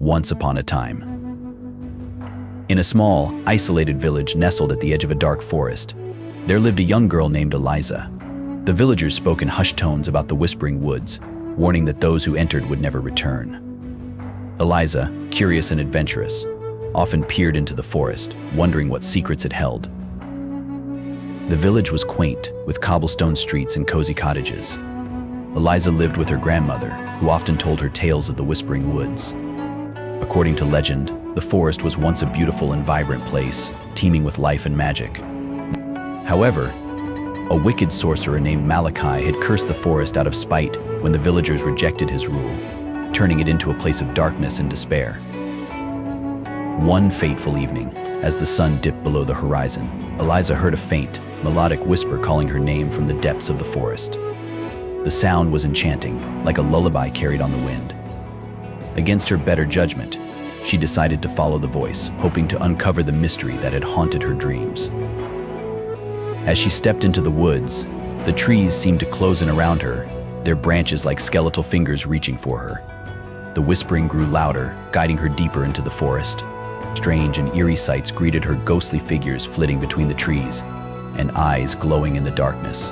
Once upon a time. In a small, isolated village nestled at the edge of a dark forest, there lived a young girl named Eliza. The villagers spoke in hushed tones about the whispering woods, warning that those who entered would never return. Eliza, curious and adventurous, often peered into the forest, wondering what secrets it held. The village was quaint, with cobblestone streets and cozy cottages. Eliza lived with her grandmother, who often told her tales of the whispering woods. According to legend, the forest was once a beautiful and vibrant place, teeming with life and magic. However, a wicked sorcerer named Malachi had cursed the forest out of spite when the villagers rejected his rule, turning it into a place of darkness and despair. One fateful evening, as the sun dipped below the horizon, Eliza heard a faint, melodic whisper calling her name from the depths of the forest. The sound was enchanting, like a lullaby carried on the wind. Against her better judgment, she decided to follow the voice, hoping to uncover the mystery that had haunted her dreams. As she stepped into the woods, the trees seemed to close in around her, their branches like skeletal fingers reaching for her. The whispering grew louder, guiding her deeper into the forest. Strange and eerie sights greeted her, ghostly figures flitting between the trees and eyes glowing in the darkness.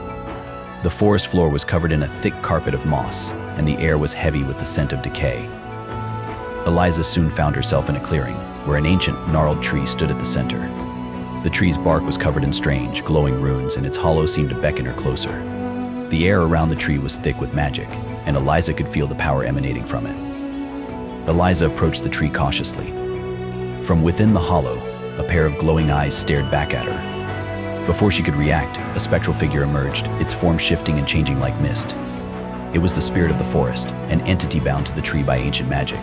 The forest floor was covered in a thick carpet of moss, and the air was heavy with the scent of decay. Eliza soon found herself in a clearing, where an ancient, gnarled tree stood at the center. The tree's bark was covered in strange, glowing runes, and its hollow seemed to beckon her closer. The air around the tree was thick with magic, and Eliza could feel the power emanating from it. Eliza approached the tree cautiously. From within the hollow, a pair of glowing eyes stared back at her. Before she could react, a spectral figure emerged, its form shifting and changing like mist. It was the spirit of the forest, an entity bound to the tree by ancient magic.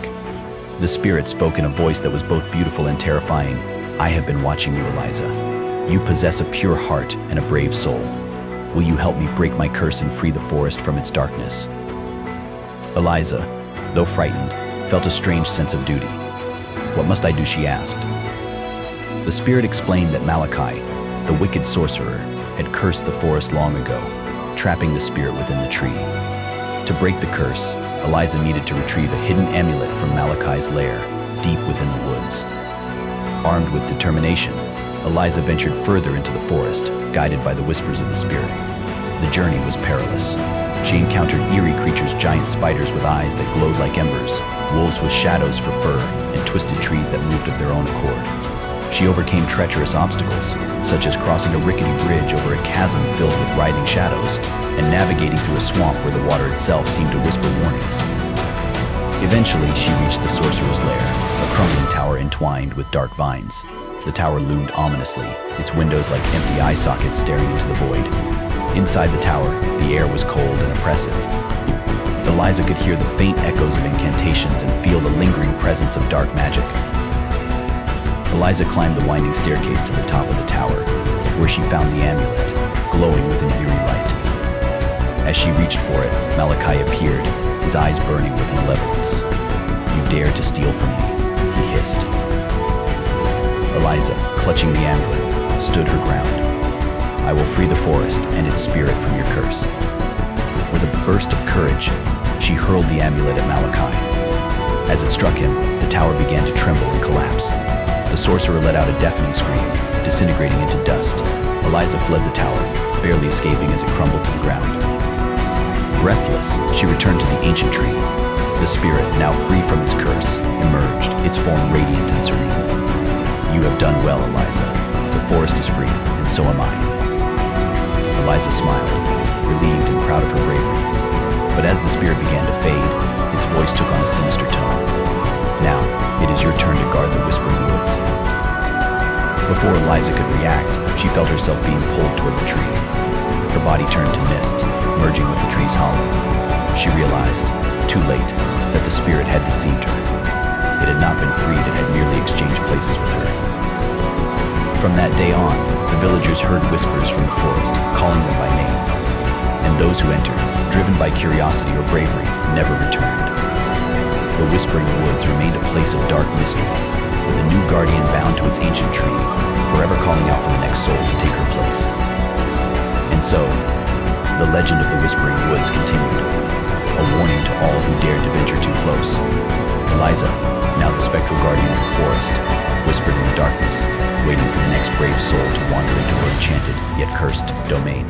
The spirit spoke in a voice that was both beautiful and terrifying. "I have been watching you, Eliza. You possess a pure heart and a brave soul. Will you help me break my curse and free the forest from its darkness?" Eliza, though frightened, felt a strange sense of duty. "What must I do?" she asked. The spirit explained that Malachi, the wicked sorcerer, had cursed the forest long ago, trapping the spirit within the tree. To break the curse, Eliza needed to retrieve a hidden amulet from Malachi's lair, deep within the woods. Armed with determination, Eliza ventured further into the forest, guided by the whispers of the spirit. The journey was perilous. She encountered eerie creatures, giant spiders with eyes that glowed like embers, wolves with shadows for fur, and twisted trees that moved of their own accord. She overcame treacherous obstacles, such as crossing a rickety bridge over a chasm filled with writhing shadows, and navigating through a swamp where the water itself seemed to whisper warnings. Eventually, she reached the sorcerer's lair, a crumbling tower entwined with dark vines. The tower loomed ominously, its windows like empty eye sockets staring into the void. Inside the tower, the air was cold and oppressive. Eliza could hear the faint echoes of incantations and feel the lingering presence of dark magic. Eliza climbed the winding staircase to the top of the tower, where she found the amulet, glowing with an eerie light. As she reached for it, Malachi appeared, his eyes burning with malevolence. "You dare to steal from me," he hissed. Eliza, clutching the amulet, stood her ground. "I will free the forest and its spirit from your curse." With a burst of courage, she hurled the amulet at Malachi. As it struck him, the tower began to tremble and collapse. The sorcerer let out a deafening scream, disintegrating into dust. Eliza fled the tower, barely escaping as it crumbled to the ground. Breathless, she returned to the ancient tree. The spirit, now free from its curse, emerged, its form radiant and serene. "You have done well, Eliza. The forest is free, and so am I." Eliza smiled, relieved and proud of her bravery. But as the spirit began to fade, its voice took on a sinister tone. "Now, it is your turn to guard the whispering woods." Before Eliza could react, she felt herself being pulled toward the tree. Her body turned to mist, merging with the tree's hollow. She realized, too late, that the spirit had deceived her. It had not been freed, it had merely exchanged places with her. From that day on, the villagers heard whispers from the forest, calling them by name. And those who entered, driven by curiosity or bravery, never returned. The whispering woods remained a place of dark mystery, with a new guardian bound to its ancient tree, forever calling out for the next soul to take her place. And so, the legend of the Whispering Woods continued, a warning to all who dared to venture too close. Eliza, now the spectral guardian of the forest, whispered in the darkness, waiting for the next brave soul to wander into her enchanted, yet cursed, domain.